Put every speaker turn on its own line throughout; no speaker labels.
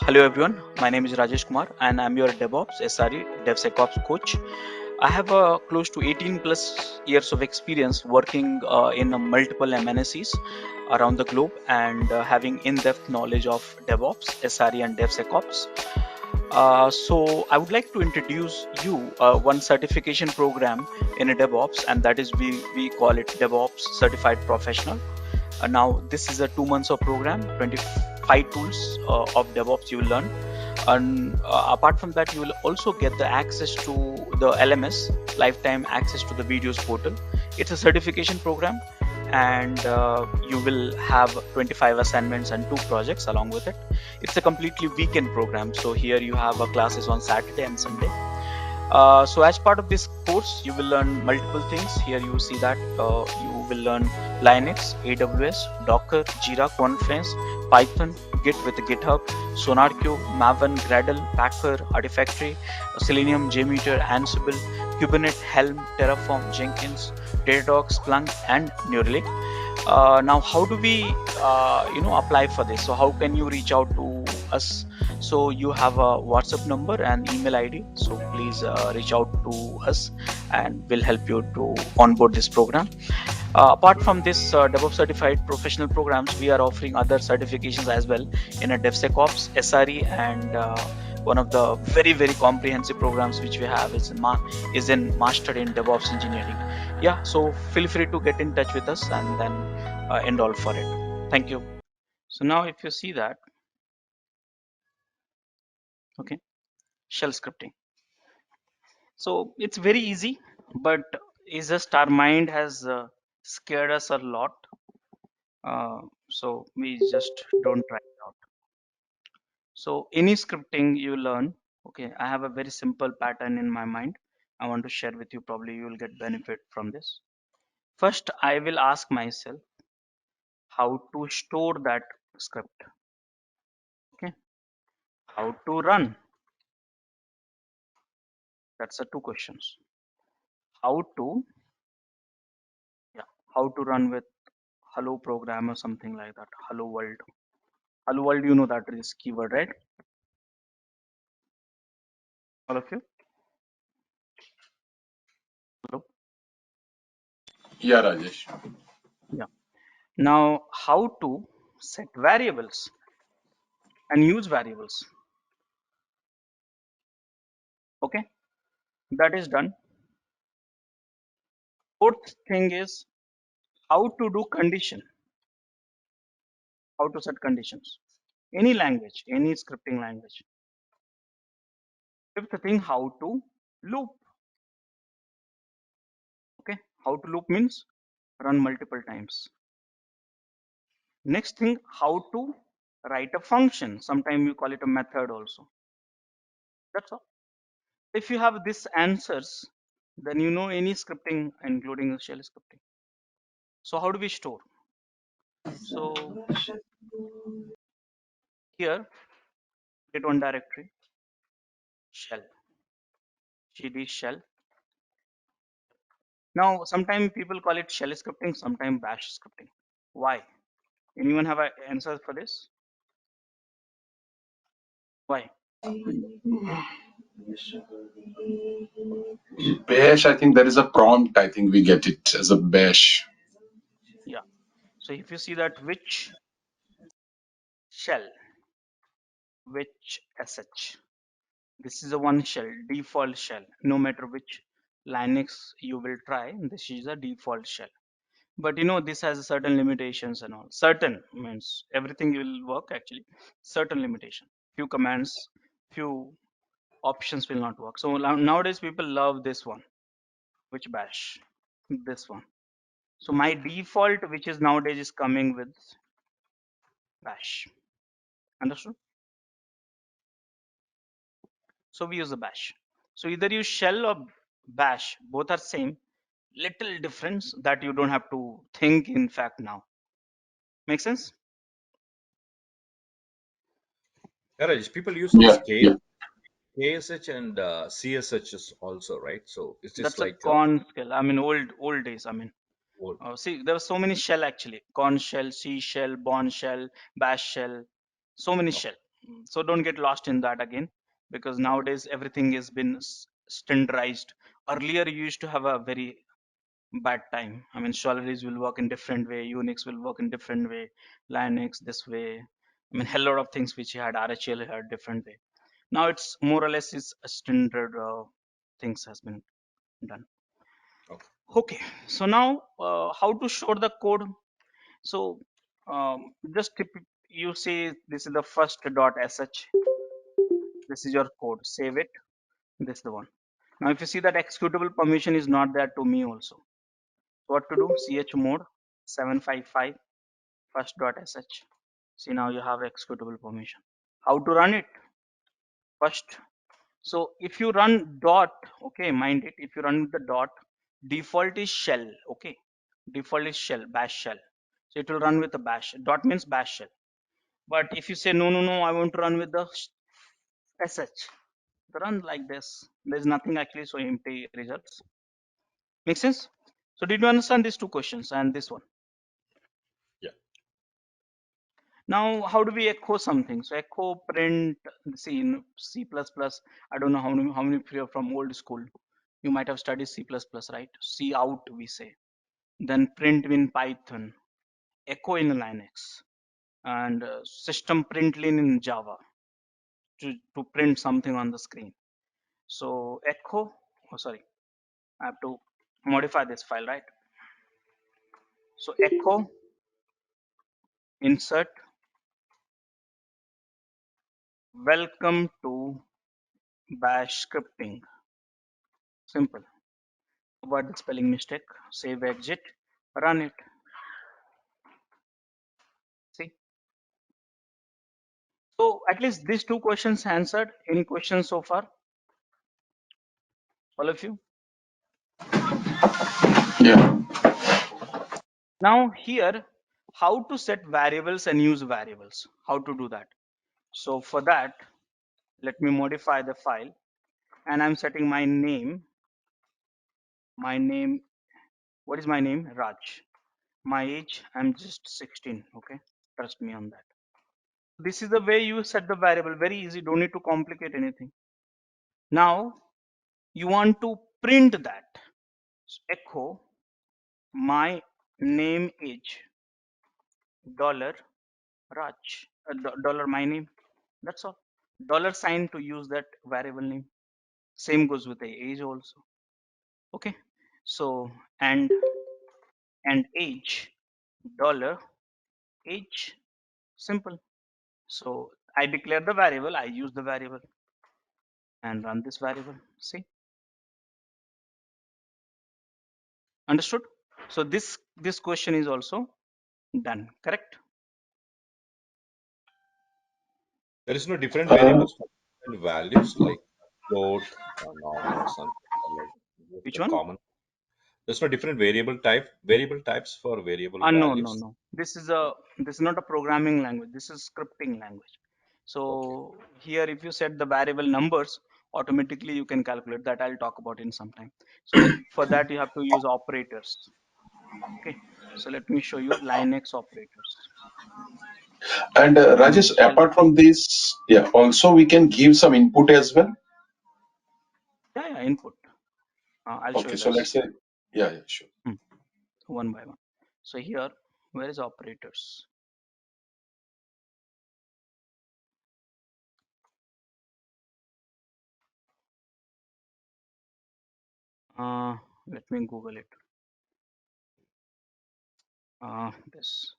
Hello everyone, my name is Rajesh Kumar and I'm your DevOps SRE DevSecOps coach. I have close to 18 plus years of experience working in multiple MNSEs around the globe and having in-depth knowledge of DevOps, SRE and DevSecOps. So I would like to introduce you one certification program in a DevOps, and that is we call it DevOps Certified Professional. Now this is a 2 months of program, 25 tools of DevOps you will learn, and apart from that you will also get the access to the LMS, lifetime access to the videos portal. It's a certification program, and you will have 25 assignments and 2 projects along with it. It's a completely weekend program, so here you have classes on Saturday and Sunday. So as part of this course, you will learn multiple things. Here you see that you will learn Linux, AWS, Docker, Jira, Confluence, Python, Git with GitHub, SonarQube, Maven, Gradle, Packer, Artifactory, Selenium, JMeter, Ansible, Kubernetes, Helm, Terraform, Jenkins, Datadog, Splunk, and Neuralink. Now, how do we, apply for this? So how can you reach out to us? So you have a WhatsApp number and email ID. So please reach out to us, and we'll help you to onboard this program. Apart from this DevOps certified professional programs, we are offering other certifications as well in a DevSecOps, SRE, and one of the very comprehensive programs which we have is in Master in DevOps Engineering. Yeah, so feel free to get in touch with us and then enroll for it. Thank you. So now if you see that, okay, shell scripting. So it's very easy, but it's just our mind has scared us a lot. So we just don't try it out. So any scripting you learn, okay, I have a very simple pattern in my mind. I want to share with you. Probably you will get benefit from this. First, I will ask myself how to store that script. Okay, how to run. That's the 2 questions. How to, yeah, how to run with hello program or something like that. Hello world. Hello world, you know that is keyword, right? All of you. Hello.
Yeah, Rajesh.
Yeah. Now, how to set variables and use variables. Okay, that is done. Fourth thing is how to do condition, how to set conditions. Any language, any scripting language. Fifth thing, how to loop. Okay, how to loop means run multiple times. Next thing, how to write a function. Sometimes you call it a method also. That's all. If you have these answers, then you know any scripting, including shell scripting. So how do we store? So here, get one directory, shell, cd shell. Now, sometimes people call it shell scripting, sometimes bash scripting. Why? Anyone have an answer for this? Why?
Bash, I think there is a prompt. I think we get it as a bash.
Yeah. So if you see that which shell, which sh, this is a one shell, default shell. No matter which Linux you will try, this is a default shell. But you know, this has certain limitations and all. Certain means everything will work actually. Certain limitation. Few commands, few options will not work. So nowadays people love this one, which bash, this one. So my default, which is nowadays is coming with bash. Understood? So we use the bash. So either use shell or bash, both are same. Little difference that you don't have to think in fact now. Make sense?
Yeah, Rajesh, people use this
Yeah, yeah.
KSH and CSH also, right? So it's just
That's a
like
con skill. I mean, old days. I mean,
old.
see, there were so many shell actually. Corn shell, C shell, Bourne shell, bash shell, so many
Okay.
shell. So don't get lost in that again, because nowadays everything has been standardized. Earlier you used to have a very bad time. I mean, Solaris will work in different way, Unix will work in different way, Linux this way. I mean, hell lot of things which you had RHL had different way. Now it's more or less is a standard things has been done.
Okay.
Okay, so now how to show the code? So just you see this is the first .sh. This is your code. Save it. This is the one. Now if you see that executable permission is not there to me also. So what to do? Chmod 755 first.sh. See, now you have executable permission. How to run it? First, so if you run dot, okay, mind it, if you run with the dot, default is shell, okay, default is shell, bash shell. So it will run with the bash. Dot means bash shell. But if you say no, I want to run with the sh, run like this. There's nothing actually, so empty results. Make sense? So did you understand these two questions and this one?
Yeah.
Now, how do we echo something? So echo print, see in C++, I don't know how many of you are from old school. You might have studied C++, right? C out, we say. Then print in Python, echo in Linux, and system println in Java to print something on the screen. So echo, oh sorry, I have to modify this file, right? So echo, insert, welcome to bash scripting. Simple. Avoid the spelling mistake. Save, exit, run it. See. So at least these two questions answered. Any questions so far? All of you?
Yeah.
Now here, how to set variables and use variables. How to do that? So for that, let me modify the file, and I'm setting my name. My name, what is my name? Raj. My age, I'm just 16. Okay, trust me on that. This is the way you set the variable. Very easy. Don't need to complicate anything. Now you want to print that. Echo my name is dollar Raj. Dollar my name. That's all. Dollar sign to use that variable name. Same goes with the age also. Okay. So and age dollar age, simple. So I declare the variable. I use the variable and run this variable. See, understood? So this question is also done. Correct?
There is no different
Uh,
variables for different values like float or normal or something or like just
Which
the
one?
common. There's no different variable types for variable
No,
values.
no. This is not a programming language. This is scripting language.
Okay.
So here, if you set the variable numbers, automatically you can calculate that. I'll talk about in some time. So for that, you have to use operators. Okay. So let me show you Linux operators.
and Rajesh,
Shell.
apart from this, yeah, also we can give some input as well.
Yeah, input. I'll show
Okay,
you
so let's
this
say, yeah, sure.
one by one. So here, where is operators? Let me Google it. This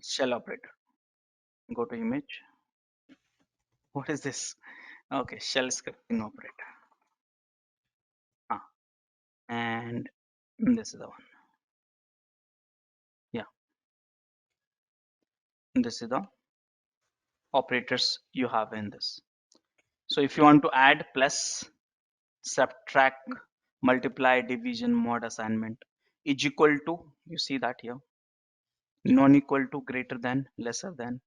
shell operator. Go to image. What is this? Okay, shell scripting operator. And this is the one. Yeah, this is the operators you have in this. So if you want to add plus, subtract, multiply, division, mod, assignment is equal to, you see that here, non equal to, greater than, lesser than,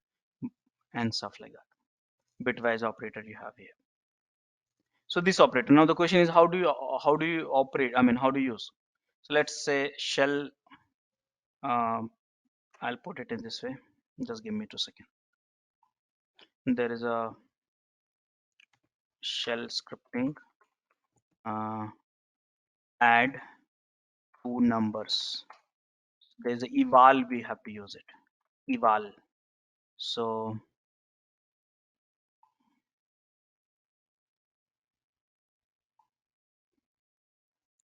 and stuff like that. Bitwise operator you have here. So this operator. Now the question is how do you operate? I mean, how do you use? So let's say shell. Um, I'll put it in this way. Just give me 2 seconds. There is a shell scripting. Add two numbers. There's a eval. We have to use it. Eval. So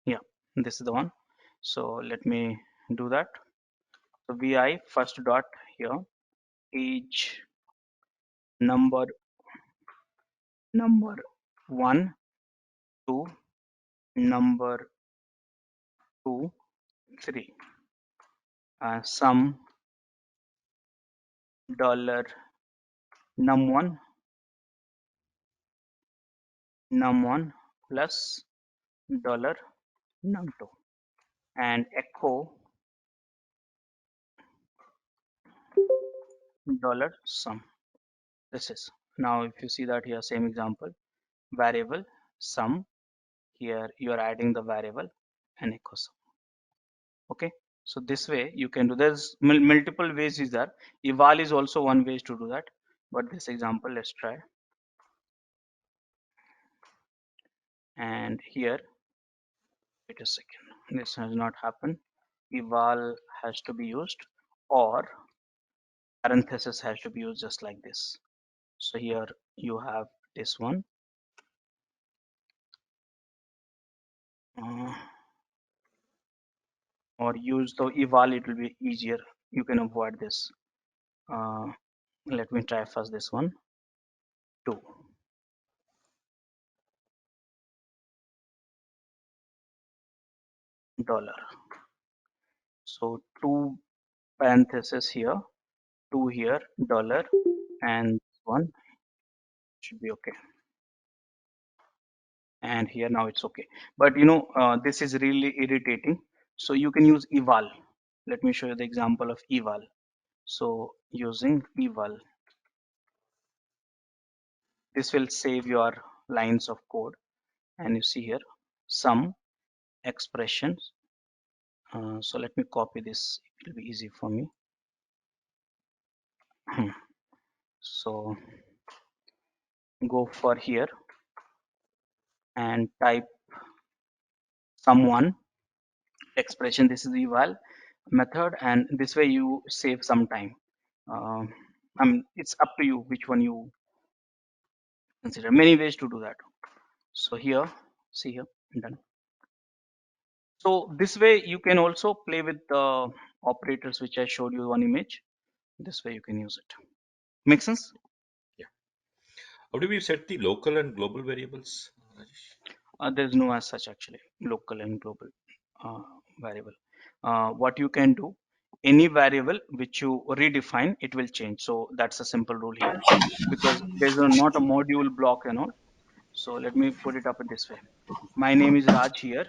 yeah, this is the one. So let me do that. So vi first dot here age number 1 2 number 2 3 sum dollar num1 num1 plus dollar num2 and echo dollar sum. This is now if you see that here same example variable sum. Here you are adding the variable and echo sum. Okay, so this way you can do. There's multiple ways is there. Eval is also one way to do that, but this example let's try. And here wait a second, this has not happened. Eval has to be used or parenthesis has to be used just like this. So here you have this one uh, or use the eval, it will be easier. You can avoid this. uh, Let me try first this one. $2. So two parentheses here, two here, dollar, and one should be okay. And here now it's okay. But this is really irritating. So you can use eval. Let me show you the example of eval. So using eval, this will save your lines of code. And you see here some expressions. So let me copy this. It will be easy for me. So go for here and type someone expression. This is the eval method, and this way you save some time. um, I mean, it's up to you which one you consider. Many ways to do that. So here, see here, done. So this way you can also play with the operators which I showed you one image. This way you can use it. Make sense?
Yeah. How do we set the local and global variables, Rajesh?
There's no as such actually local and global uh, variable. What you can do, any variable which you redefine, it will change. So that's a simple rule here, because there's not a module block and all. So let me put it up this way. My name is Raj here,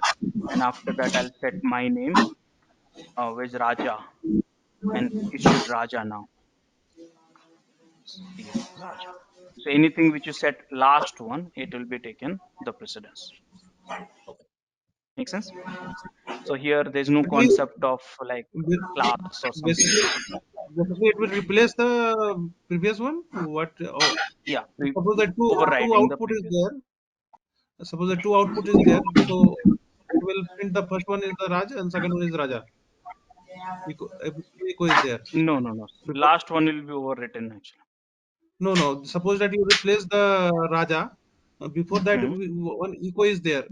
and after that I'll set my name with Raja, and it should Raja now. See here, Raja. So anything which you set last one, it will be taken the precedence.
Okay.
Make sense? So here there's no
Basically,
concept of like class or something.
basically, basically, it will replace the previous one. What? Oh,
Yeah,
suppose that two
overriding the
output is
previous.
there. Suppose the two output is there. So it will print the first one is the Raj and second one is Raja. Echo is there
No, no, no.
because
Last one will be overwritten actually.
no. Suppose that you replace the Raja. Before that,
Hmm.
one echo is there.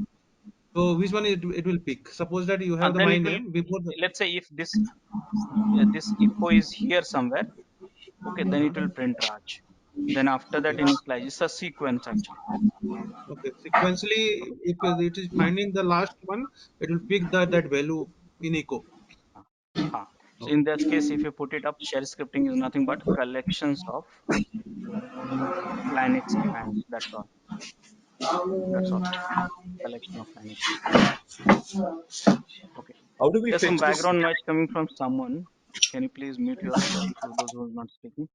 So which one it will pick? Suppose that you have
And
the
then
my
it will,
name before the
let's say if this echo is here somewhere, okay, then it will print Raj. Then after that
okay.
initialize. It's a sequence actually.
Okay, sequentially, if it is finding the last one, it will pick that value in echo.
So in
Okay.
this case, if you put it up, shell scripting is nothing but collections of Linux commands. That's all. That's all. Collection of Linux commands. Okay.
How do we
There's some
fetch this?
background noise coming from someone. Can you please mute yourself to those who are not speaking?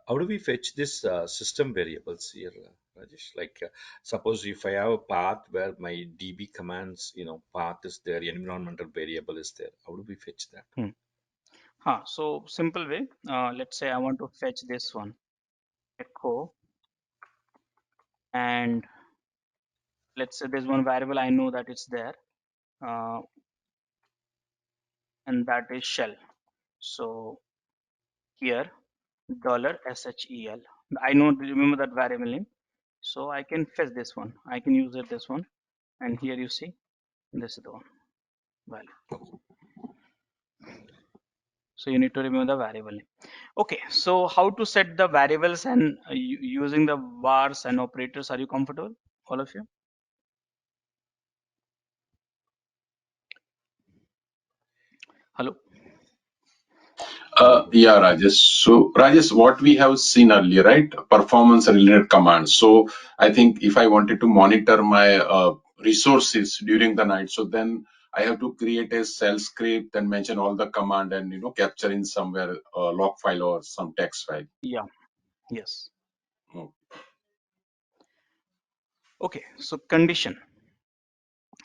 How do we fetch this system variables here, Rajesh? Like, suppose if I have a path where my DB commands, path is there, environmental variable is there, how do we fetch that?
Hmm. So simple way. Let's say I want to fetch this one, echo, and let's say there's one variable I know that it's there, uh, and that is shell. So here $shel. I know, remember that variable name. So I can fetch this one. I can use it this one, and here you see this is the one value. So you need to remember the variable name. Okay, so how to set the variables and using the vars and operators? Are you comfortable, all of you? Hello.
Yeah, Rajesh. So, Rajesh, what we have seen earlier, right? Performance related commands. So, I think if I wanted to monitor my resources during the night, so then I have to create a shell script and mention all the command and capture in somewhere log file or some text file.
Yeah. Yes.
Oh.
Okay. So condition.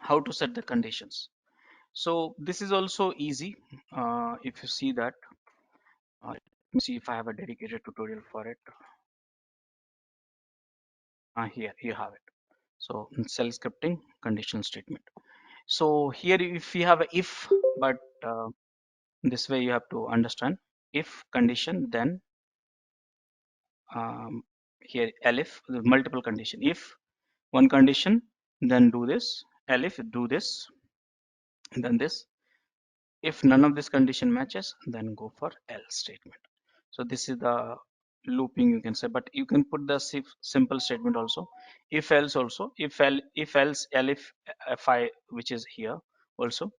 How to set the conditions? So this is also easy. If you see that, let me see if I have a dedicated tutorial for it. Here you have it. So in cell scripting condition statement. So here if you have a if, but this way you have to understand if condition, then here elif, multiple condition. If one condition, then do this. Elif, do this, then this. If none of this condition matches, then go for else statement. So this is the looping, you can say, but you can put the simple statement also. If else also, if else elif fi, which is here also,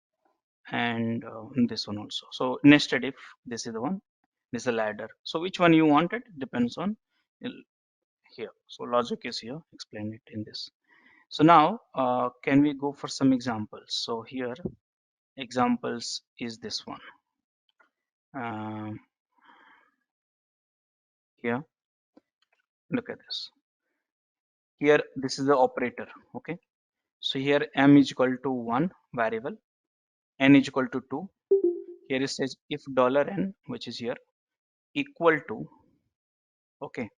and this one also. So nested if, this is the one, this is the ladder. So which one you wanted depends on here. So logic is here, explain it in this. So now can we go for some examples? So here examples is this one. um, Here, look at this. Here this is the operator. Okay, so here m is equal to 1 variable, n is equal to 2. Here it says if $n, which is here, equal to, okay,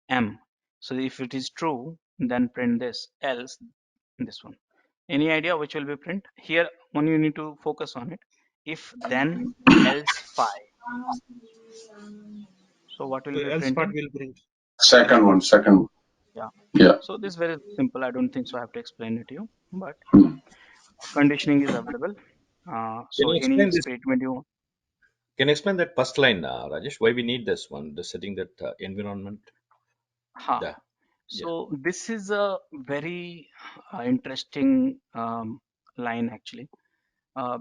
m. So if it is true, then print this, else this one. Any idea which will be print? Here one you need to focus on it. If then else phi. So what will
So
be
else part
printing?
will print.
Else
Second
part.
one, second one.
Yeah.
Yeah.
So this is very simple. I don't think so I have to explain it to you, but
Hmm.
conditioning is available.
Can
So
you
any
explain this?
statement you,
Can you explain that first line, Rajesh? Why we need this one? The setting that environment.
ha.
The Yeah,
So this is a very interesting line actually.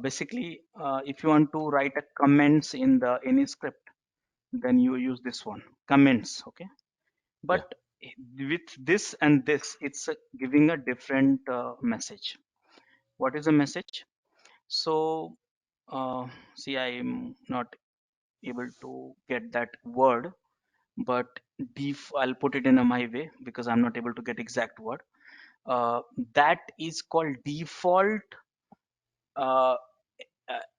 Basically, if you want to write a comments in the any script, then you use this one, comments. Okay, but
yeah.
with this and this, it's giving a different message. What is the message? So see, I am not able to get that word, but I'll put it in a my way because I'm not able to get exact word. Uh, that is called default uh,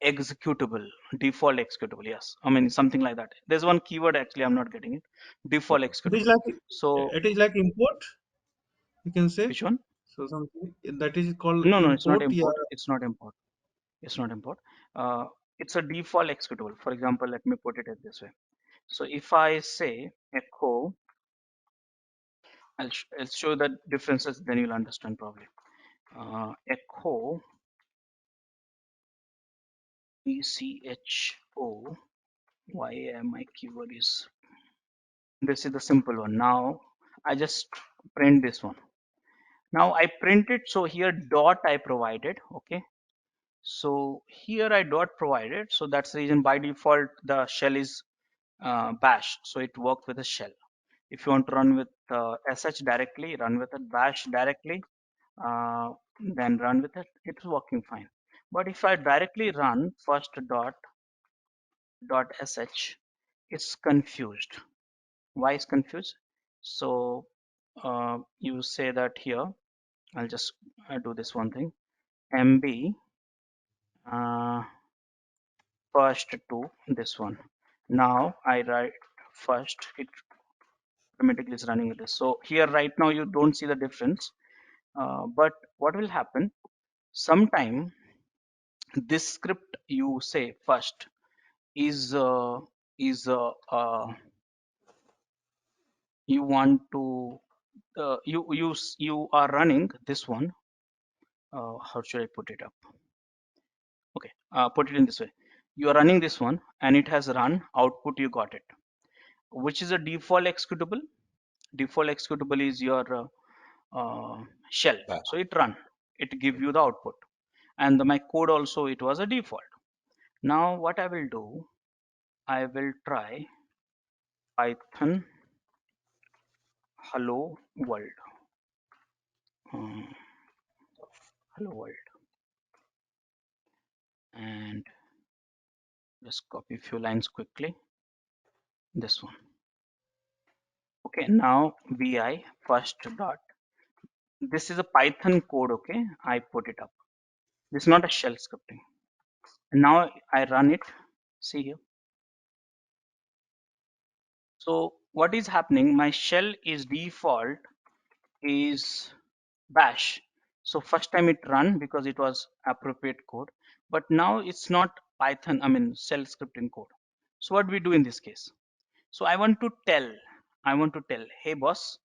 executable. Default executable. Yes, I mean something like that. There's one keyword actually I'm not getting it. Default
Okay.
It is
executable.
like
So
import, you can say.
which one?
So something that is called
No, no, it's not
import. Yeah.
import. It's not import. It's not import. Uh, it's a default executable. For example, let me put it in this way. So if I say echo, I'll show the differences, then you'll understand probably. Echo echo, why my keyword is, this is the simple one. Now I just print this one. Now I print it. So here dot I provided. Okay. So here I dot provided. So that's the reason by default the shell is bash. So it worked with a shell. If you want to run with sh directly, run with it, bash directly, uh, then run with it. It's working fine. But if I directly run first dot sh, it's confused. Why is confused? So you say that here. I'll just do this one thing. MB first to this one. Now I write first. It automatically is running with this. So here right now you don't see the difference. But what will happen? Sometime this script you say first is you want to you are running this one. How should I put it up? Okay, put it in this way. You are running this one and it has run output. You got it. Which is a default executable? Default executable is your shell.
Bash.
So it run. It give you the output. And my code also it was a default. Now what I will do? I will try Python hello world. Um, hello world, and just copy a few lines quickly. This one. Okay, now vi first dot. This is a Python code. Okay, I put it up. This is not a shell scripting. And now I run it. See here. So what is happening? My shell is default is bash. So first time it run because it was appropriate code, but now it's not Python. I mean shell scripting code. So what we do in this case? So I want to tell, hey boss,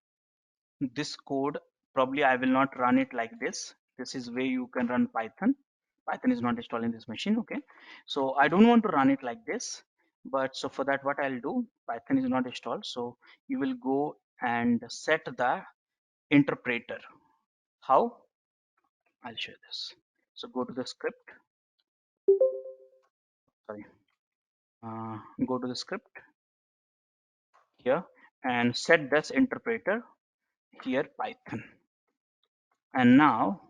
this code probably I will not run it like this. This is where you can run Python. Python is not installed in this machine. Okay, so I don't want to run it like this. But so for that, what I'll do, Python is not installed. So you will go and set the interpreter. How? I'll show you this. So go to the script. Sorry. Go to the script here and set this interpreter here Python. And now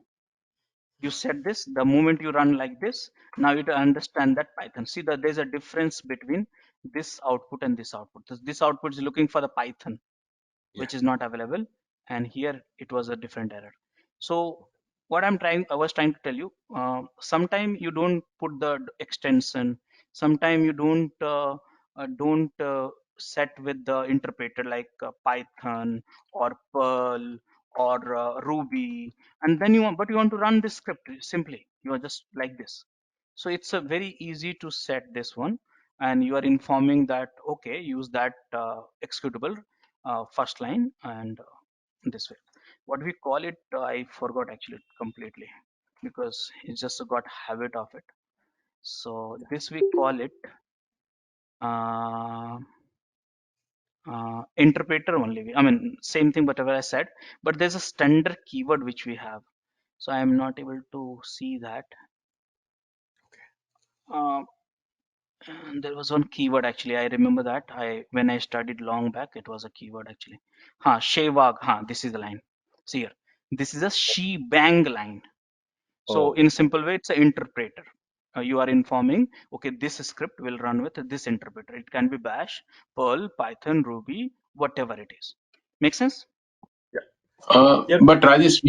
you set this. The moment you run like this, now it understand that Python. See that there's a difference between this output and this output. This output is looking for the Python,
Yeah.
which is not available, and here it was a different error. So what I was trying to tell you, sometime you don't put the extension, sometime you don't set with the interpreter like Python or Perl or Ruby, and then but you want to run this script simply. You are just like this. So it's a very easy to set this one, and you are informing that okay, use that executable first line and this way. What we call it, I forgot actually completely because it's just got habit of it. So this we call it uh, interpreter only. I mean same thing whatever I said, but there's a standard keyword which we have. So I am not able to see that. Uh, and there was one keyword actually. I remember that. When I studied long back, it was a keyword actually. Shevag. This is the line. See here. This is a shebang line. So
Oh,
in simple way, it's an interpreter. You are informing, okay, this script will run with this interpreter. It can be Bash, Perl, Python, Ruby, whatever it is. Make sense?
yeah. Yeah.
But Rajesh,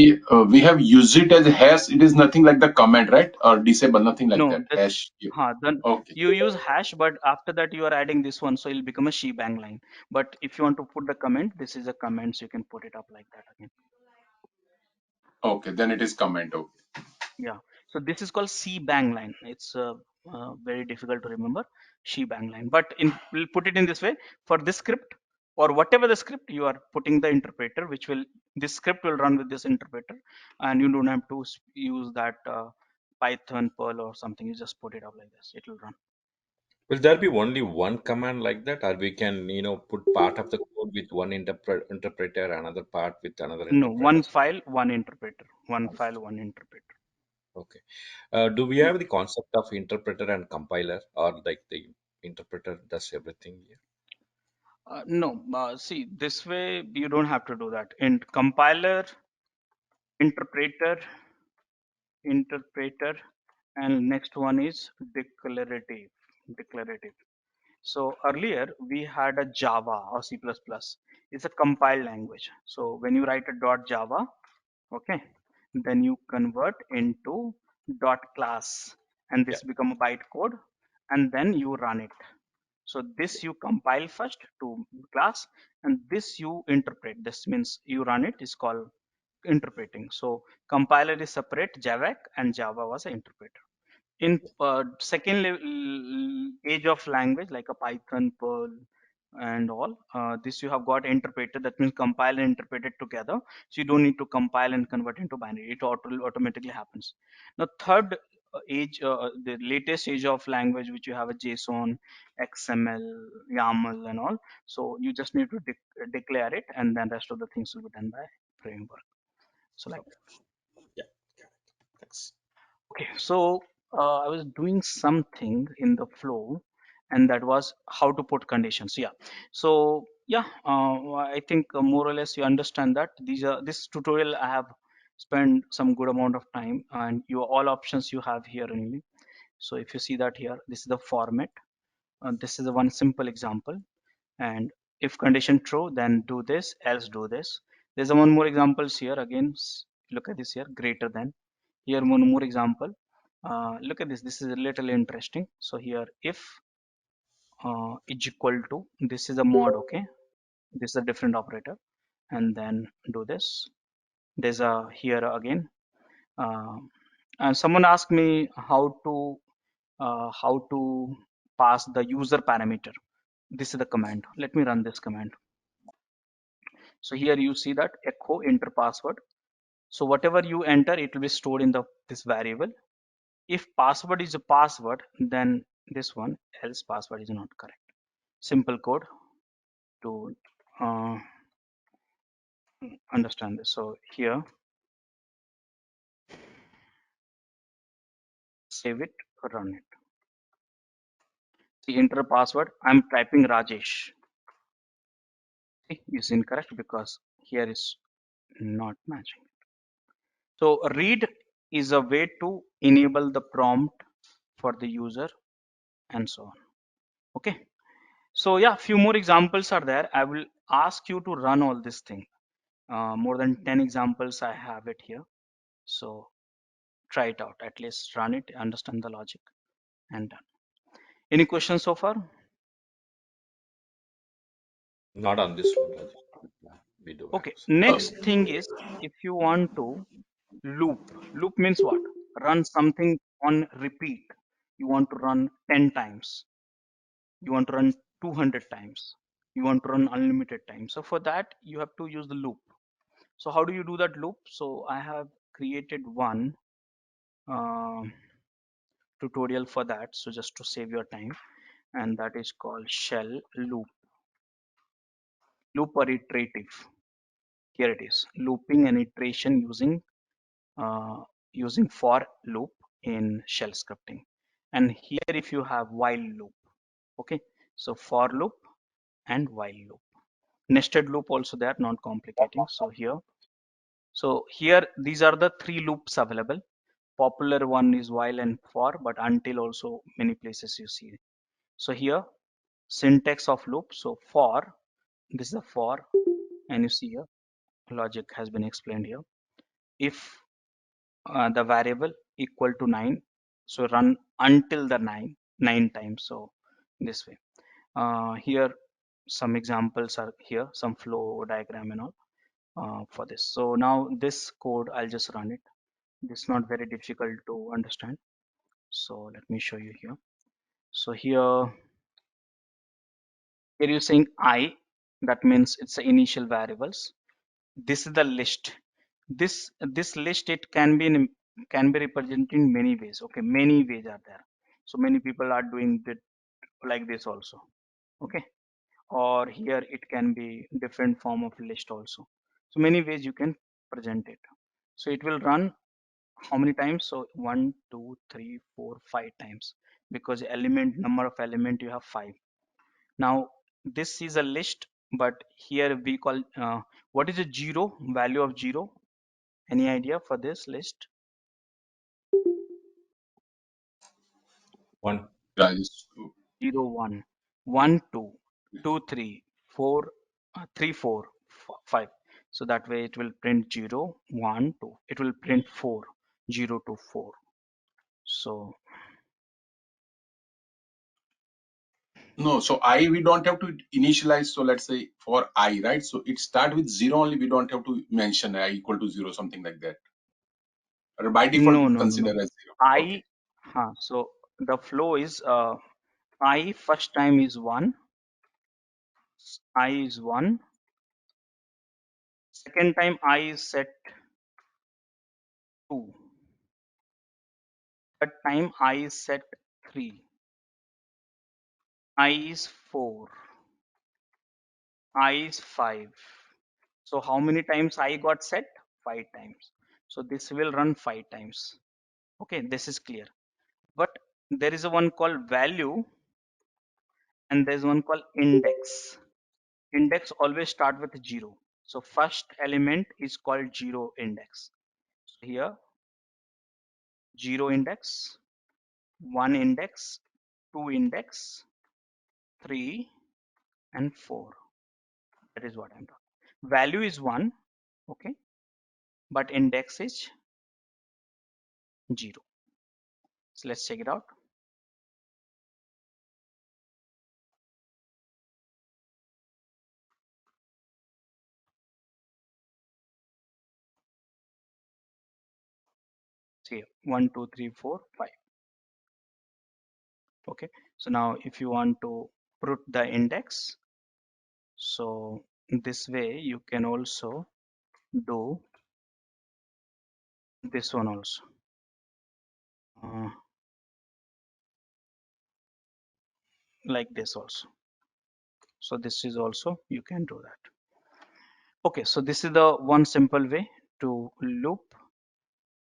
we have used it as a hash. It is nothing like the comment, right? Or disable, nothing like
No,
that.
this,
Hash.
then
Okay.
you use hash, but after that you are adding this one, so it'll become a shebang line. But if you want to put the comment, this is a comment, so you can put it up like that again.
Okay. Then it is comment. Okay.
Yeah. So this is called shebang line. It's very difficult to remember shebang line. But we'll put it in this way for this script or whatever the script you are putting the interpreter, which will this script will run with this interpreter, and you don't have to use that Python, Perl, or something. You just put it up like this. It will run.
Will there be only one command like that, or we can, put part of the code with one interpreter, another part with another
No,
interpreter?
one file, one interpreter. One
One
file, one interpreter.
Okay. Do we
Yeah.
have the concept of interpreter and compiler, or like the interpreter does everything here?
No, see, this way you don't have to do that. In compiler, interpreter, interpreter, and next one is declarative. Declarative. So earlier we had a Java or C++. It's a compiled language. So when you write a .java, okay, then you convert into .class, and
Yeah.
this become a bytecode, and then you run it. So this you compile first to class, and this you interpret. This means you run it is called interpreting. So compiler is separate, JavaC, and Java was an interpreter. In second age of language like a Python, Perl, and all, this you have got interpreted. That means compile and interpret it together. So you don't need to compile and convert into binary. It automatically happens. Now third age, the latest age of language, which you have a JSON, XML, YAML, and all. So you just need to declare it, and then rest of the things will be done by framework. So like
Okay. Yeah. Got it. Thanks.
Okay, so I was doing something in the flow, and that was how to put conditions. Yeah, so yeah, I think more or less you understand that these are this tutorial I have spent some good amount of time, and you all options you have here only. So if you see that here, this is the format. This is the one simple example, and if condition true, then do this, else do this. There's a one more examples here again. Look at this here, greater than. Here one more example. Look at this. This is a little interesting. So here, if is equal to, this is a mod. Okay, this is a different operator, and then do this. There's a here again. Uh, and someone asked me how to pass the user parameter. This is the command. Let me run this command. So here you see that echo enter password. So whatever you enter, it will be stored in the this variable. If password is a password, then this one, else password is not correct. Simple code to uh, understand this. So here, save it, run it. See, enter password. I'm typing Rajesh. See, is incorrect because here is not matching. So read is a way to enable the prompt for the user and so on. Okay. So yeah, few more examples are there. I will ask you to run all this thing. More than 10 examples I have it here. So try it out. At least run it, understand the logic, and done. Any questions so far?
Not on this one, Rajesh. Yeah, we do have
Okay.
some.
Next thing is, if you want to loop. Loop means what? Run something on repeat. You want to run 10 times. You want to run 200 times. You want to run unlimited times. So for that, you have to use the loop. So how do you do that loop? So I have created one um tutorial for that. So just to save your time, and that is called shell loop. Loop or iterative. Here it is. Looping and iteration using for loop in shell scripting. And here if you have while loop. Okay. So for loop and while loop. Nested loop also there, not complicating. So here these are the three loops available. Popular one is while and for, but until also many places you see. So here syntax of loop. So for, this is a for, and you see here logic has been explained here. If the variable equal to 9, so run until the 9 times. So this way. Here some examples are here, some flow diagram and all for this. So now this code I'll just run it. This is not very difficult to understand. So let me show you here. So here you're saying I, that means it's the initial variables. This is the list. This list, it can be represented in many ways. Okay, many ways are there. So many people are doing it like this also. Okay, or here it can be different form of list also. So many ways you can present it. So it will run how many times? So 1 2 3 4 5 times, because element number of element you have 5. Now this is a list, but here we call what is a zero, value of zero? Any idea for this list?
One.
Rajesh.
Zero, one. 1 2 2 3 4 3 4 5. So that way it will print 0 1 2. It will print 4 0 to 4. So
No, so I we don't have to initialize. So let's say for I, right? So it start with zero only. We don't have to mention I equal to zero, something like that. Or by default,
no
it
no no no.
consider as zero.
I
Okay.
so the flow is I first time is 1, I is 1, second time I is set 2, third time I is set 3, I is 4, I is 5. So how many times I got set? 5 times. So this will run 5 times. Okay, this is clear. But there is a one called value and there's one called index. Index always start with 0. So first element is called 0 index. So here 0 index, 1 index, 2 index, 3 and 4. That is what I'm talking. Value is 1, okay, but index is 0. So let's check it out. See 1 2 3 4 5. Okay, so now if you want to put the index, so this way you can also do this one also, like this also. So this is also you can do that. Okay, so this is the one simple way to loop.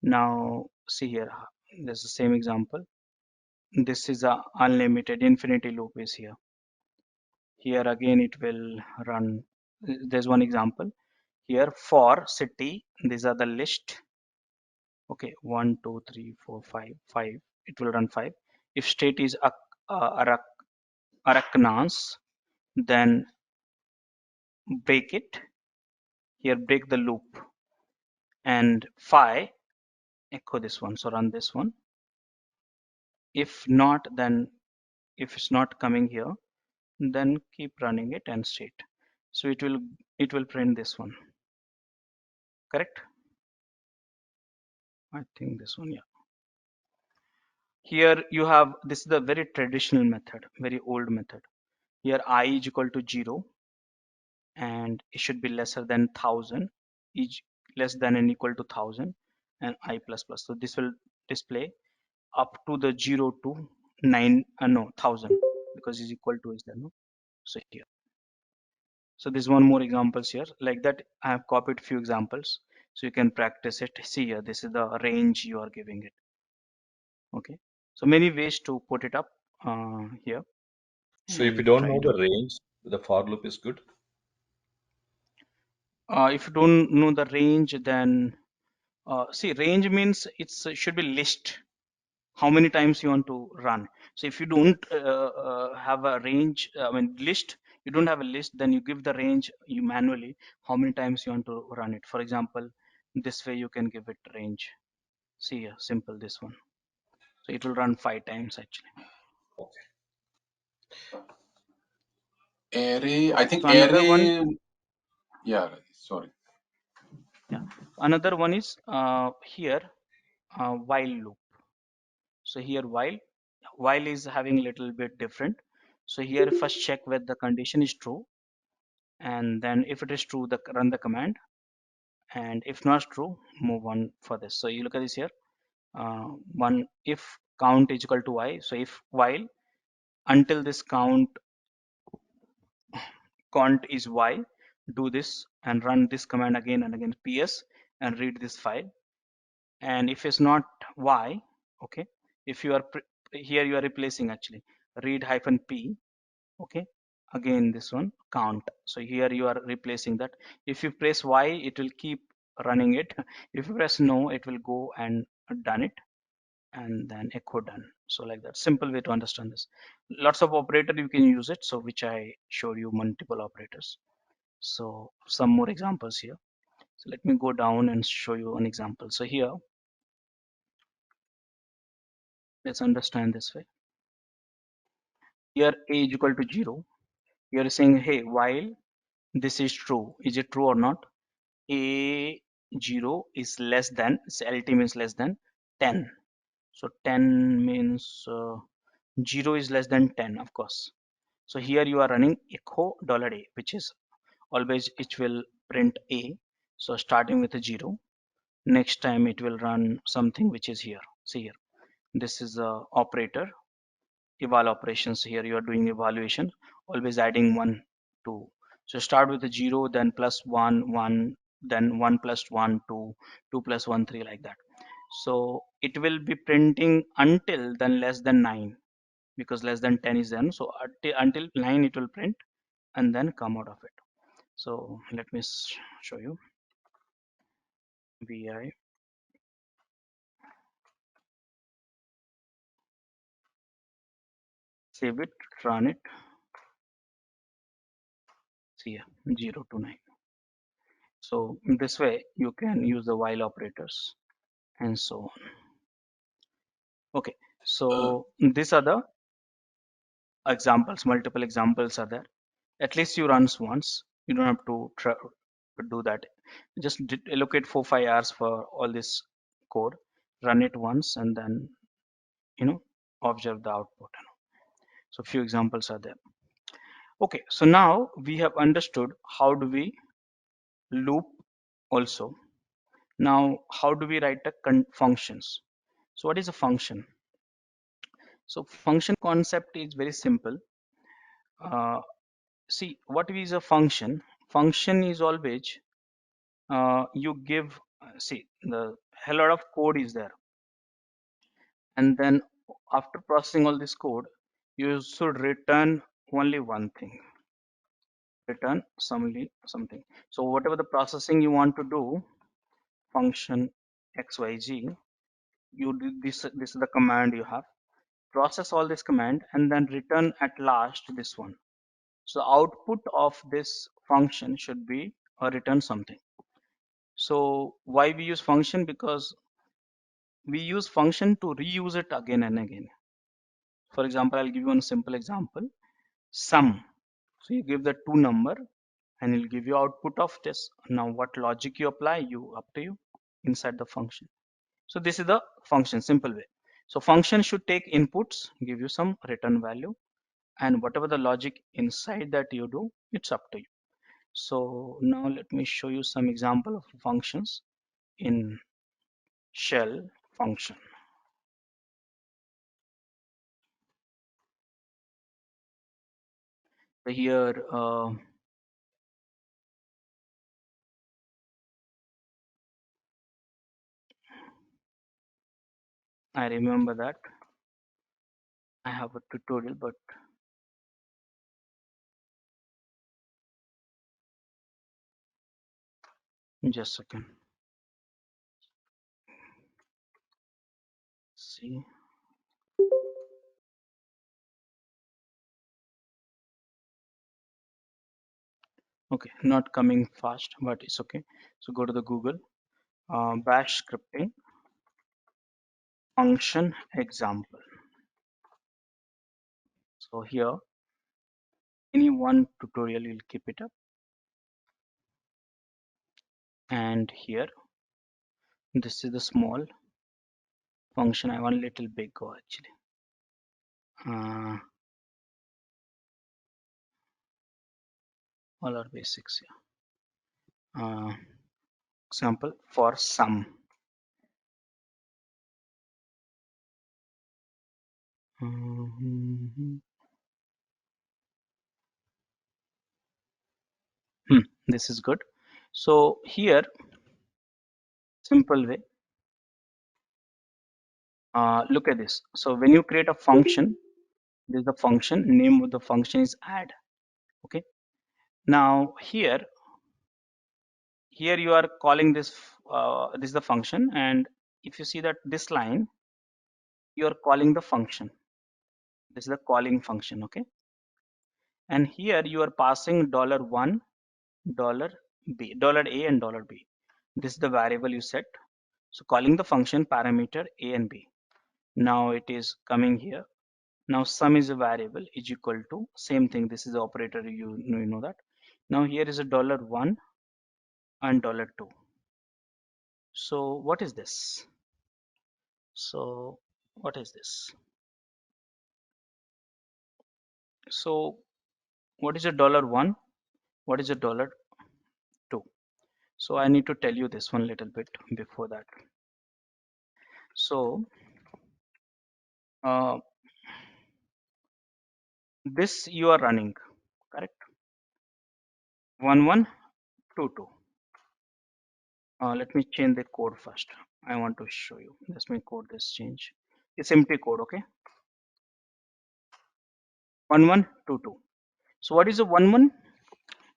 Now see here, there's the same example. This is a unlimited infinity loop is here. Here again it will run. There's one example here for city. These are the list. Okay, 1 2 3 4 5 5. It will run 5. If state is arachnas, then break it. Here break the loop and 5 echo this one. So run this one. If not, then if it's not coming here, then keep running it and state. So it will print this one. Correct? I think this one, yeah. Here you have, this is the very traditional method, very old method. Here I is equal to 0 and it should be lesser than 1000, is less than and equal to 1000 and I plus plus. So this will display up to the 0 to 9, no, 1000 because is equal to is there, no? So here. So there's one more examples here like that. I have copied few examples so you can practice it. See here, this is the range you are giving it. Okay, so many ways to put it up here
So if you
and
don't
try
know
it
the
out.
range, the for loop is good.
If you don't know the range, then see, range means it's should be list how many times you want to run. So if you don't have a range, I mean list, you don't have a list, then you give the range you manually how many times you want to run it. For example, this way you can give it range. See here, simple this one. So it will run 5 times actually.
Okay.
Array, I
Okay,
think
so another one,
array. Yeah, sorry.
yeah, another one is here while loop. So here while is having a little bit different. So here first check whether the condition is true, and then if it is true, the run the command, and if not true, move on for this. So you look at this here, one if count is equal to y. So if while until this count is y, do this and run this command again and again ps and read this file. And if it's not y, okay, if you are here you are replacing actually read hyphen p, okay, again this one count. So here you are replacing that. If you press y, it will keep running it. If you press no, it will go and done it and then echo done. So like that, simple way to understand this. Lots of operator you can use it. So which I showed you multiple operators. So some more examples here. So let me go down and show you an example. So here, let's understand this way. Here a is equal to 0. You're saying, hey, while this is true, is it true or not? A 0 is less than, so LT means less than 10. So 10 means 0 is less than 10, of course. So here you are running echo $a, which is always it will print A. So starting with a 0, next time it will run something which is here. See here, this is a operator, eval operations. Here you are doing evaluation, always adding 1, 2. So start with a 0, then plus 1, 1, then 1 plus 1, 2, 2 plus 1, 3, like that. So it will be printing until then less than 9, because less than 10 is then. So until 9 it will print and then come out of it. So let me show you. Vi, save it, run it. See here, 0 to 9. So in this way you can use the while operators and so on. Okay, so these are the examples, multiple examples are there. At least you runs once. You don't have to do that. Just allocate 4-5 hours for all this code, run it once, and then observe the output. So few examples are there. Okay, so now we have understood how do we loop also. Now, how do we write the functions? So what is a function? So function concept is very simple. See, what is a function? Function is always you give, see, the hell lot of code is there, and then after processing all this code, you should return only one thing. Return something. So whatever the processing you want to do, function xyz, you do this. This is the command you have. Process all this command and then return at last this one. So output of this function should be a return something. So why we use function? Because we use function to reuse it again and again. For example, I'll give you one simple example. Sum. So you give the two number and it'll give you output of this. Now what logic you apply, you up to you inside the function. So this is the function, simple way. So function should take inputs, give you some return value, and whatever the logic inside that you do, it's up to you. So now let me show you some example of functions in shell function. So here I remember that I have a tutorial, but just a second. See, okay, not coming fast, but it's okay. So go to the Google, bash scripting function example. So here, any one tutorial, you'll keep it up. And here, this is the small function. I want a little big go actually. All are basics here. Example for sum. This is good. So here, simple way. Look at this. So when you create a function, this is the function. Name of the function is add. Okay. Now here you are calling this. This is the function, and if you see that this line, you are calling the function. This is the calling function, okay? And here you are passing $1, $B, $A and $B. This is the variable you set. So calling the function parameter A and B. Now it is coming here. Now sum is a variable is equal to same thing. This is the operator, you know that. Now here is a $1 and $2. So what is this? So what is this? So what is a $1? What is a $2? So I need to tell you this one little bit before that. So uh, this you are running, correct? 1122. Let me change the code first. I want to show you. Let me code this change. It's empty code, okay? 1122. So what is a 11?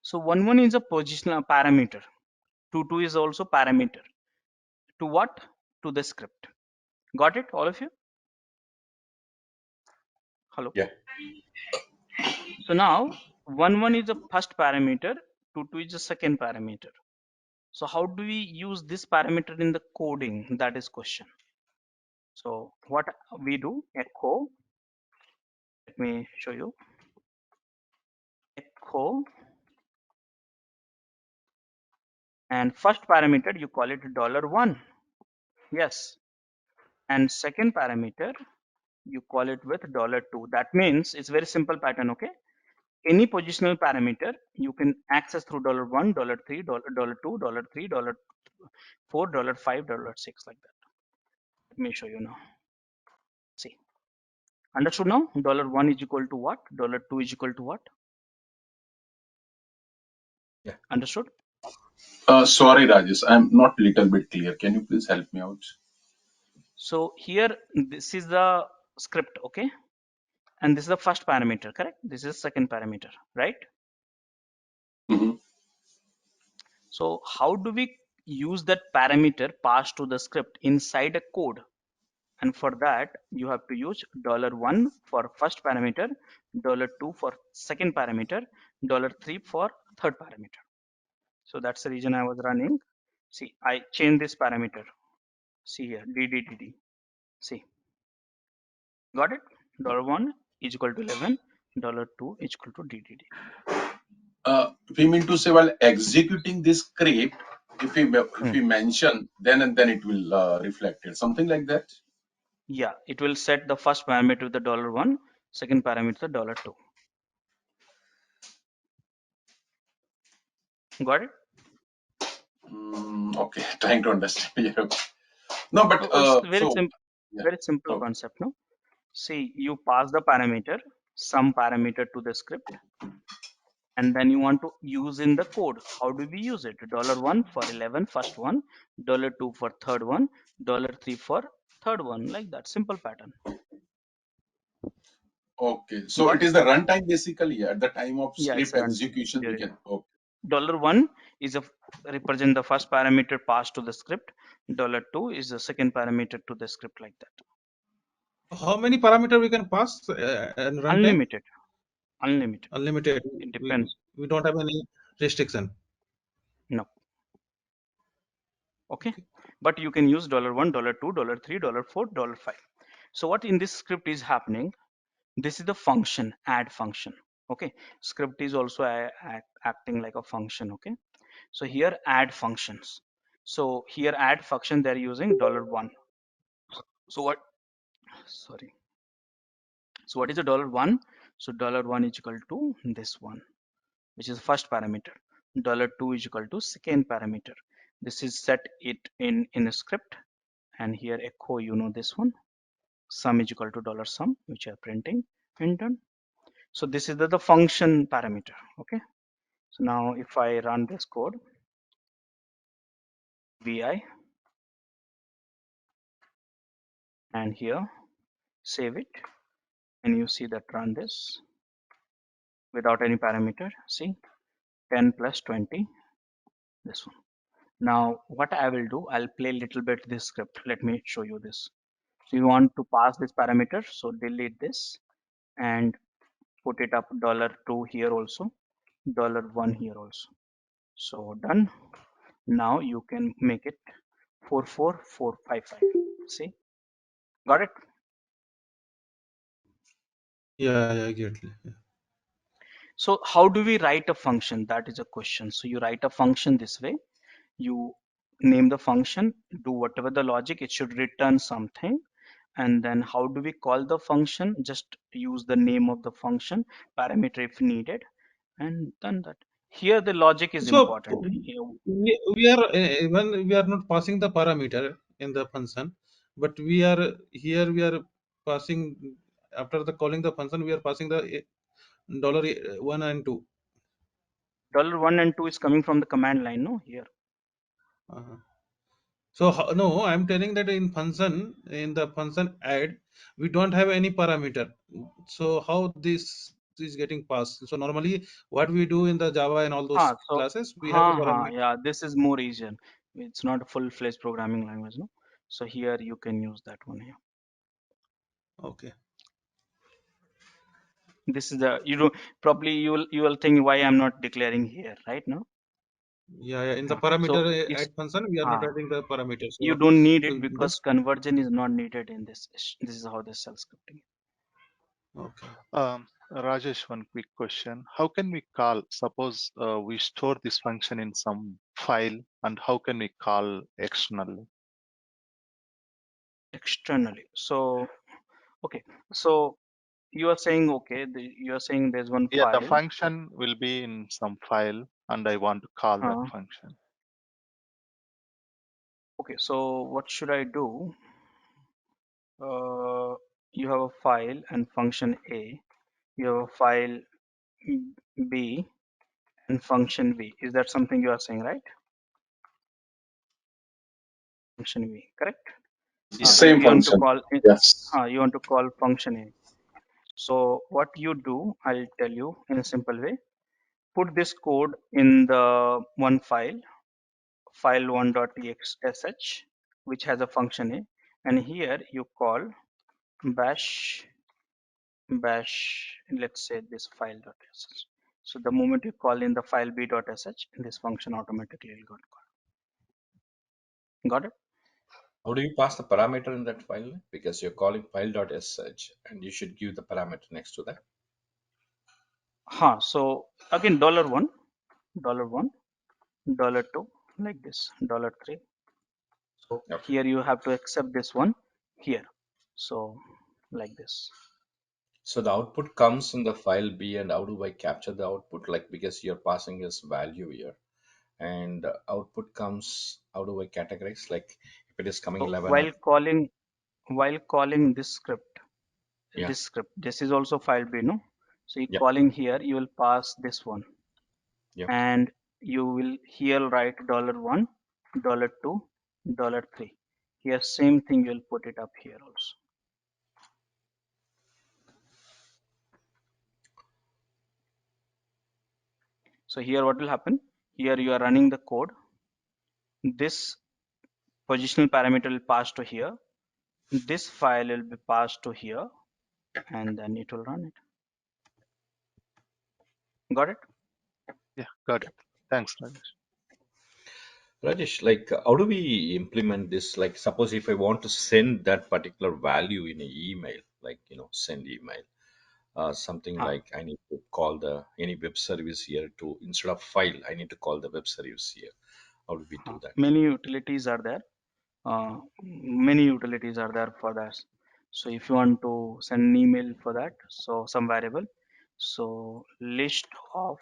So 11 is a positional parameter. 22 is also parameter. To what? To the script. Got it, all of you? Hello.
Yeah.
So now 11 is the first parameter. 22 is the second parameter. So how do we use this parameter in the coding? That is question. So what we do, echo. Let me show you. Echo, and first parameter you call it $1. Yes. And second parameter you call it with $2. That means it's very simple pattern, okay? Any positional parameter you can access through $1, $3, $2, $3, $4, $5, $6, like that. Let me show you now. See, understood now? $1 is equal to what? $2 is equal to what?
Yeah.
Understood?
Sorry, Rajesh, I'm not little bit clear. Can you please help me out?
So here, this is the script, okay? And this is the first parameter, correct? This is second parameter, right?
Mhm.
So how do we use that parameter passed to the script inside a code? And for that, you have to use $1 for first parameter, $2 for second parameter, $3 for third parameter. So that's the reason I was running. See, I changed this parameter. See here, DDDD. See, got it? $1 is equal to 11, $2 is equal to DDD.
We mean to say while executing this script, if
Hmm.
we mention, then and then it will reflect it, something like that.
Yeah, it will set the first parameter with the $1, second parameter $2. Got it?
Okay, trying to understand. Yeah. No, but
Oh, it's
yeah.
very simple
Okay.
concept, no? See, you pass the parameter, some parameter to the script, and then you want to use in the code. How do we use it? $1 for 11, first one, $2 for third one, $3 for third one, like that. Simple pattern.
Okay. So
Got
it
it?
is the runtime basically at the time of
Yeah, it's
script
a runtime.
execution we
During
can. Okay.
$1 is a represent the first parameter passed to the script. $2 is the second parameter to the script, like that.
How many parameter we can pass in runtime?
Unlimited. Unlimited.
Unlimited.
It
We
depends.
we don't have any restriction.
No. Okay.
Okay.
But you can use $1, $2, $3, $4, $5. So what in this script is happening? This is the function, add function. Okay. Script is also acting like a function. Okay. So here add functions. So here add function, they're using $1. So what? Sorry. So what is a $1? So $1 is equal to this one, which is first parameter. $2 is equal to second parameter. This is set it in a script, and here echo, you know this one. Sum is equal to $sum, which are printing and done. So this is the function parameter. Okay. So now if I run this code, vi, and here save it, and you see that run this without any parameter. See, 10 plus 20, this one. Now what I will do, I'll play a little bit this script. Let me show you this. So you want to pass this parameter, so delete this and put it up $2 here also, $1 here also. So done. Now you can make it 44455. See, got it?
Yeah, exactly. Yeah.
So how do we write a function? That is a question. So you write a function this way. You name the function, do whatever the logic, it should return something. And then how do we call the function? Just use the name of the function, parameter if needed, and done that. Here the logic is
So
important.
we are when we are not passing the parameter in the function, but we are here we are passing after the calling the function we are passing the dollar one and two.
$1 and 2 is coming from the command line, no? Here.
Uh-huh. So no, I'm telling that in the function add, we don't have any parameter. So how this is getting passed? So normally what we do in the Java and all those
So,
classes, we have a parameter.
yeah, this is more easier. It's not a full-fledged programming language, no? So here you can use that one here.
Okay.
This is the, probably you will think why I'm not declaring here, right? No?
Yeah. In the
So
parameter
it's,
add function, we are not
uh,
adding the parameter.
you
So
don't need it
this
because conversion is not needed in this. This is how the shell scripting.
okay.
Rajesh, one quick question. How can we call, suppose we store this function in some file, and how can we call externally?
Externally. So, okay. So you are saying, okay, you are saying there's one
Yeah, the
file.
function will be in some file, and I want to call that
Uh,
function.
okay, so what should I do? You have a file and function A. You have a file B and function V. Is that something you are saying, right? Function V, correct?
Same
You want to
function.
call
Yes.
you want to call function A. So what you do, I'll tell you in a simple way. Put this code in the one file, file1.txt, which has a function A, and here you call bash let's say this file.sh. So the moment you call in the file b.sh, this function automatically will got it.
How do you pass the parameter in that file? Because you're calling file.sh and you should give the parameter next to that.
So again $1, $1, $2, like this, $3. So
Okay.
here you have to accept this one here. So like this.
So the output comes in the file B, and how do I capture the output? Like, because you're passing as value here, and the output comes, how do I categorize? Like, if it is coming
So
11 or
while calling
yeah,
this is also file B, no? So you
yeah,
calling here, you will pass this one,
yeah.
and you will here write $1, $2, $3. Here same thing you'll put it up here also. So here what will happen? Here you are running the code. This positional parameter will pass to here. This file will be passed to here, and then it will run it. Got it?
Yeah, got it. Thanks, Rajesh.
Rajesh, like, how do we implement this? Like, suppose if I want to send that particular value in an email, like, send email, something
Huh.
like I need to call any web service here to, instead of file, I need to call the web service here. How do we do that?
Many utilities are there. Many utilities are there for that. So if you want to send an email for that, so some variable, so list of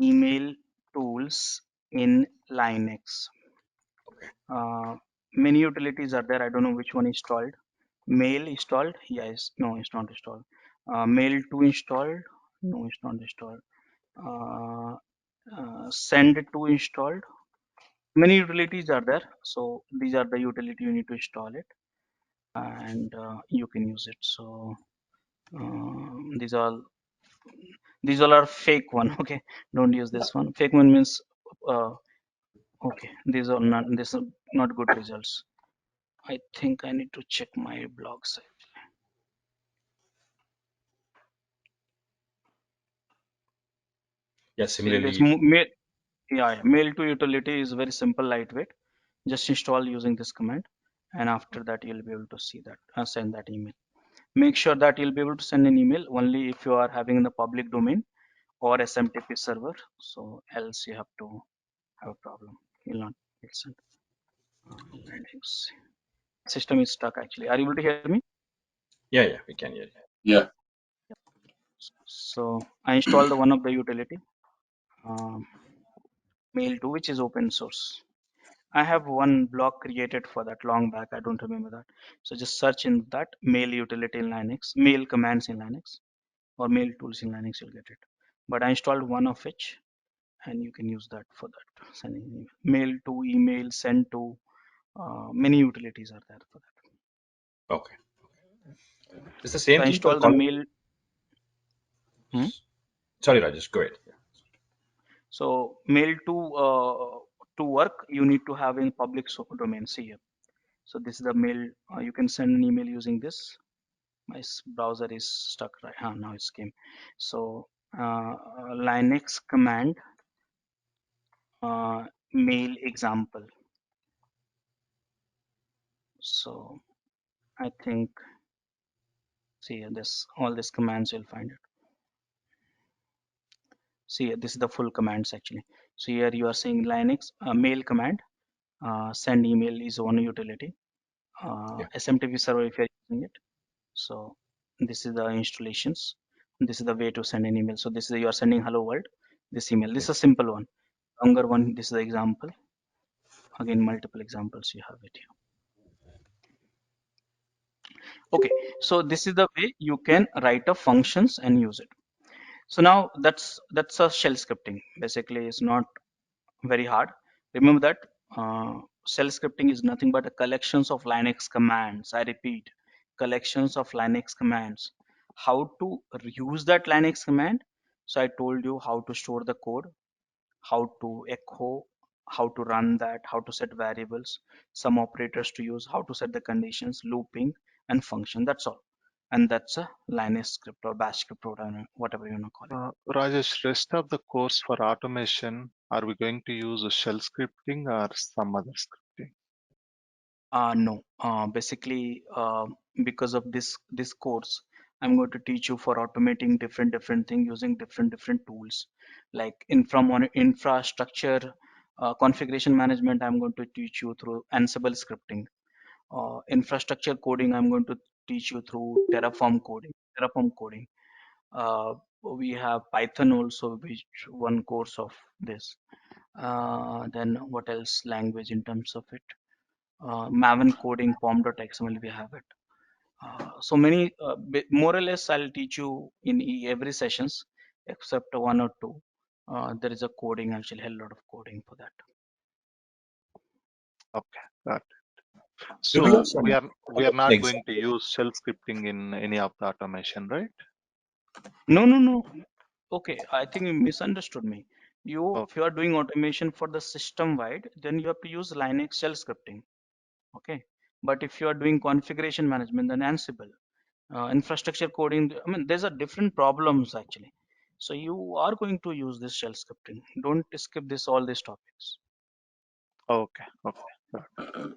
email tools in Linux.
Okay.
Many utilities are there. I don't know which one installed. Mail installed? Yes. No, it's not installed. Mail to installed? No, it's not installed. Uh, send to installed? Many utilities are there. So these are the utility you need to install it, and you can use it. So these all are fake one. Okay, don't use this one. Fake one means uh, okay. These are not good results. I think I need to check my blog site.
Yeah,
See this
similarly.
mail, yeah, mail to utility is very simple, lightweight. Just install using this command, and after that you'll be able to see that send that email. Make sure that you'll be able to send an email only if you are having the public domain or SMTP server. So else you have to have a problem. You'll not get sent. Linux. System is stuck actually. Are you able to hear me?
Yeah, yeah, we can hear you.
Yeah.
So I installed the one of the utility, um, mail to, which is open source. I have one blog created for that long back. I don't remember that. So just search in that mail utility in Linux, mail commands in Linux, or mail tools in Linux. You'll get it. But I installed one of which, and you can use that for that sending email. Mail to, email, send to. Many utilities are there for that.
Okay. It's the
So
same
I
thing for
installed the
con.
mail. Hmm?
Sorry, Rajesh, go ahead. Yeah.
So mail to work, you need to have in public domain. See here. So this is the mail. You can send an email using this. My browser is stuck right now. It came. So Linux command mail example. So I think see here, this all these commands you'll find it. See here, this is the full commands actually. So here you are saying Linux mail command. Send email is one utility.
Yeah.
SMTP server if you're using it. So this is the installations. This is the way to send an email. So this is you are sending hello world. This email. This is a simple one. Longer one. This is the example. Again, multiple examples you have it here. Okay. So this is the way you can write a functions and use it. So now that's a shell scripting. Basically, it's not very hard. Remember that shell scripting is nothing but a collections of Linux commands. I repeat, collections of Linux commands. How to use that Linux command? So I told you how to store the code, how to echo, how to run that, how to set variables, some operators to use, how to set the conditions, looping, and function. That's all. And that's a Linux script or bash script or whatever you want to call it.
Rajesh, rest of the course for automation, are we going to use a shell scripting or some other scripting?
No, basically, because of this course, I'm going to teach you for automating different things using different tools. Like infrastructure configuration management, I'm going to teach you through Ansible scripting. Infrastructure coding, I'm going to teach you through Terraform coding. Terraform coding. We have Python also, which one course of this. Then what else language in terms of it? Maven coding, pom.xml, we have it. So many, more or less, I'll teach you in every sessions except one or two. There is a coding, actually, a lot of coding for that.
Okay, got it.
Do we have
So
some
we are
automation
not going to
examples?
use shell scripting in any of the automation, right?
No, no, no. Okay, I think you misunderstood me. If
Okay,
you are doing automation for the system wide, then you have to use Linux shell scripting. Okay, but if you are doing configuration management, then Ansible. Infrastructure coding, I mean, there's a different problems actually. So you are going to use this shell scripting. Don't skip this all these topics.
okay, okay. Got it.
Uh,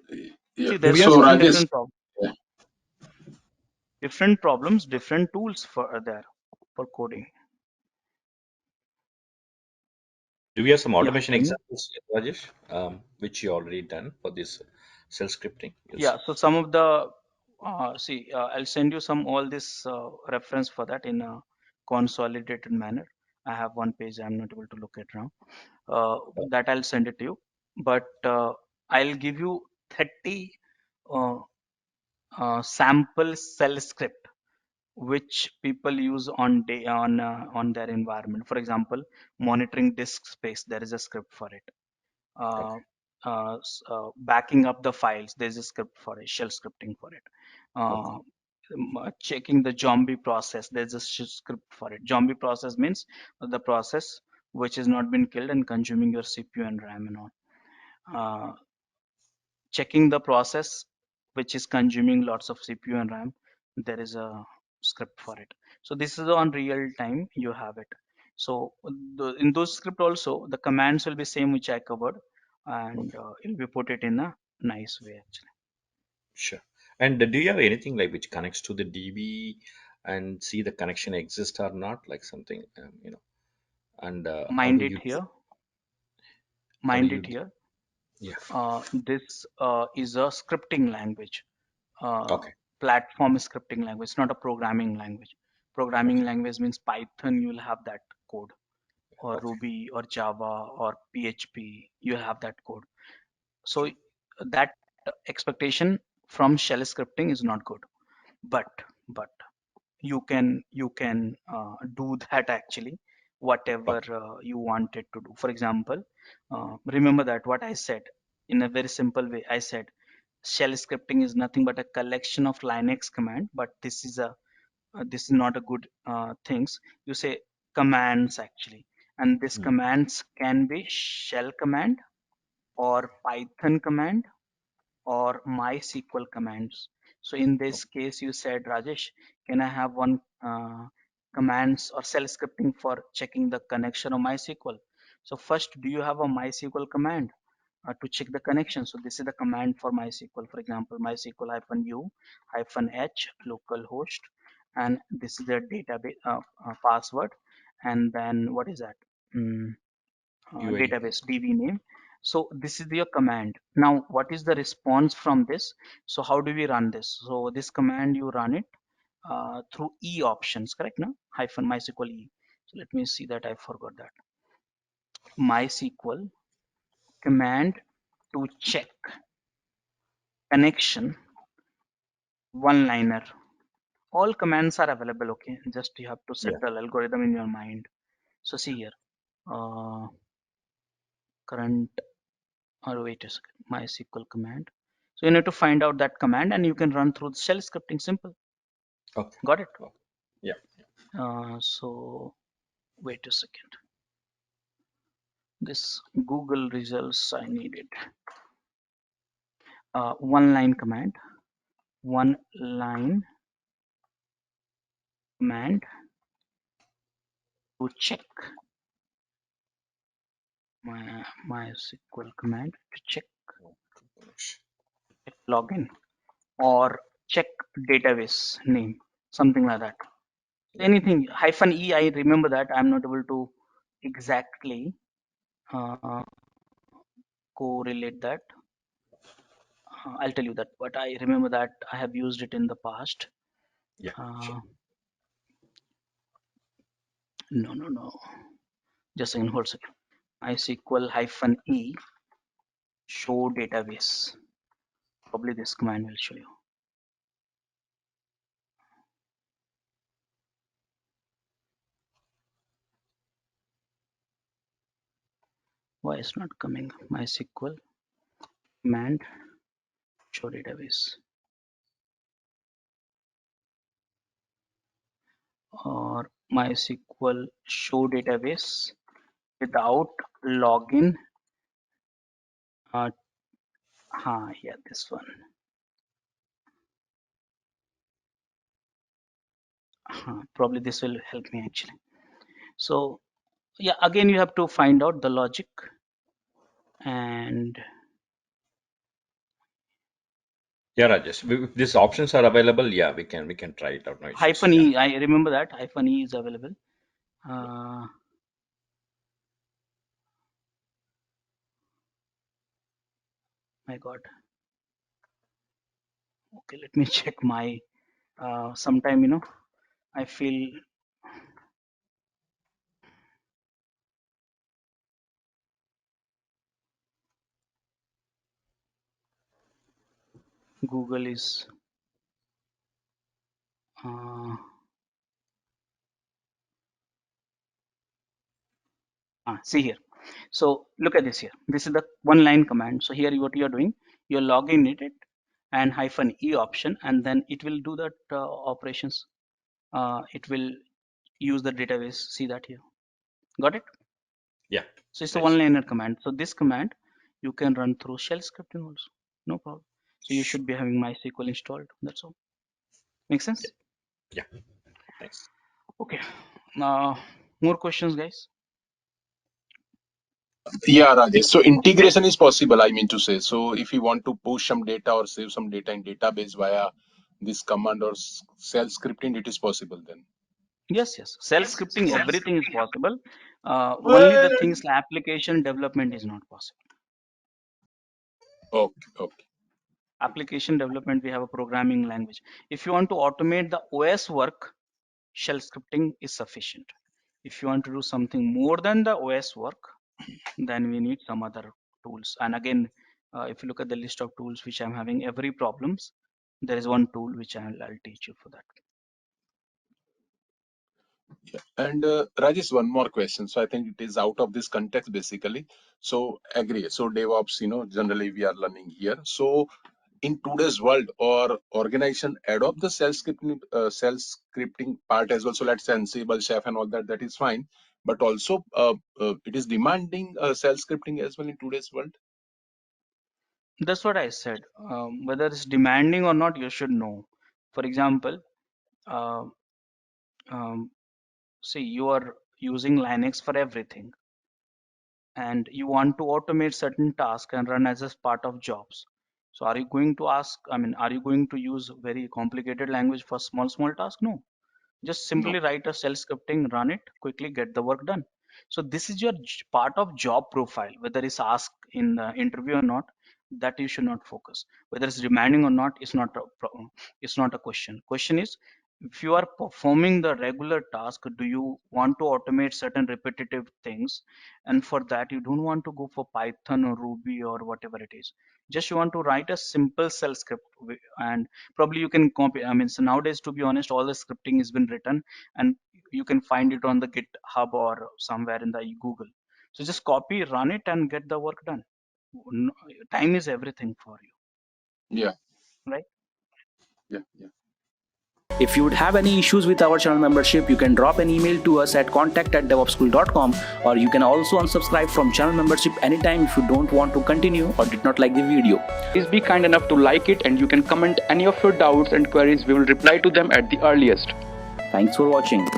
yeah.
See,
Do we
there's
have
So
some
Rajesh,
different problems,
yeah.
different tools for there for coding.
Do we have some
Yeah,
automation
tell me.
examples, Rajesh, which you already done for this self scripting
Yeah,
use?
so some of the I'll send you some all this reference for that in a consolidated manner. I have one page I'm not able to look at now. That I'll send it to you. But I'll give you 30 uh, sample cell script which people use on their environment. For example, monitoring disk space, there is a script for it.
Okay.
uh, Backing up the files, there's a script for it, shell scripting for it.
Okay.
Checking the zombie process, there's a script for it. Zombie process means the process which has not been killed and consuming your CPU and RAM and all. Checking the process which is consuming lots of CPU and RAM, there is a script for it. So this is on real time you have it. So in those script also the commands will be same which I covered, and it'll be put it in a nice way actually.
Sure. And do you have anything like which connects to the DB and see the connection exists or not, like something, and how do
Mind it
you
here.
how do
Mind
you
it here.
yeah.
This is a scripting language.
Okay.
Platform scripting language, not a programming language. Programming language means Python, you'll have that code, or
Okay.
Ruby or Java or PHP, you have that code. So
Sure.
that expectation from shell scripting is not good. But you can do that actually, whatever
Okay.
you wanted to do. For example, remember that what I said in a very simple way. I said shell scripting is nothing but a collection of Linux command, but this is not a good things. You say commands actually, and these
Hmm.
commands can be shell command or Python command or MySQL commands. So in this case, you said, Rajesh, can I have one commands or shell scripting for checking the connection of MySQL? So first, do you have a MySQL command to check the connection? So this is the command for MySQL. For example, MySQL -u -h localhost, and this is the database password, and then what is that? Mm,
UID.
database DB name. So this is your command. Now, what is the response from this? So how do we run this? So this command you run it through E options, correct? Now hyphen MySQL E. So let me see that I forgot that. MySQL command to check connection, one liner. All commands are available. Okay, just you have to
Yeah.
set the algorithm in your mind. So see here, current or wait a second, MySQL command. So you need to find out that command and you can run through the shell scripting. Simple.
Okay.
Got it?
Okay. Yeah.
So wait a second. This Google results I needed. One line command. One line command to check my MySQL command to check login or check database name, something like that.
Yeah.
Anything hyphen E, I remember that I'm not able to exactly uh, correlate that. I'll tell you that, but I remember that I have used it in the past.
Yeah. Sure.
Uh, no. Just a second, hold a second. MySQL -e show database. Probably this command will show you. Why it's not coming? MySQL command show database or MySQL show database without login. Uh, yeah, this one. Probably this will help me actually. So yeah, again you have to find out the logic and
Yeah, Rajesh. If these options are available, yeah, we can try it out. No issues.
hyphen
Yeah.
e. I remember that hyphen e is available. Uh, my God. Okay, let me check my. Sometime I feel Google is. Uh, See here. So look at this here. This is the one line command. So here what you are doing, you're logging it and hyphen e option, and then it will do that operations. It will use the database. See that here. Got it?
Yeah.
So it's a
Nice.
one liner command. So this command you can run through shell scripting also. No problem. So you should be having MySQL installed. That's all. Make sense?
Yeah. Thanks.
Okay. More questions, guys?
Yeah, Rajesh. So integration is possible, I mean to say. So if you want to push some data or save some data in database via this command or shell scripting, it is possible then.
Yes, yes. Self-scripting,
Okay.
everything is possible. Only the things application development is not possible.
Okay. Okay.
Application development, we have a programming language. If you want to automate the OS work, shell scripting is sufficient. If you want to do something more than the OS work, then we need some other tools. And again, if you look at the list of tools which I'm having every problems, there is one tool which I'll teach you for that.
Yeah. And Rajesh, one more question. So I think it is out of this context basically. So agree. So DevOps, generally we are learning here. So in today's world, or organization adopt the self scripting part as well. So let's say Ansible, Chef, and all that. That is fine. But also, it is demanding self scripting as well in today's world.
That's what I said. Whether it's demanding or not, you should know. For example, uh, um, see, you are using Linux for everything, and you want to automate certain tasks and run as a part of jobs. So, are you going to ask? I mean, are you going to use very complicated language for small tasks? No. Just
No.
simply write a shell scripting, run it quickly, get the work done. So this is your part of job profile. Whether it's asked in the interview or not, that you should not focus. Whether it's demanding or not, it's not a question. Question is, if you are performing the regular task, do you want to automate certain repetitive things? And for that, you don't want to go for Python or Ruby or whatever it is. Just you want to write a simple shell script, and probably you can copy. I mean, so nowadays, to be honest, all the scripting has been written, and you can find it on the GitHub or somewhere in the Google. So just copy, run it, and get the work done. No- Time is everything for you,
Yeah.
right?
Yeah. Yeah.
If you would have any issues with our channel membership, you can drop an email to us at contact@devopschool.com, or you can also unsubscribe from channel membership anytime if you don't want to continue or did not like the video.
Please be kind enough to like it, and you can comment any of your doubts and queries. We will reply to them at the earliest.
Thanks for watching.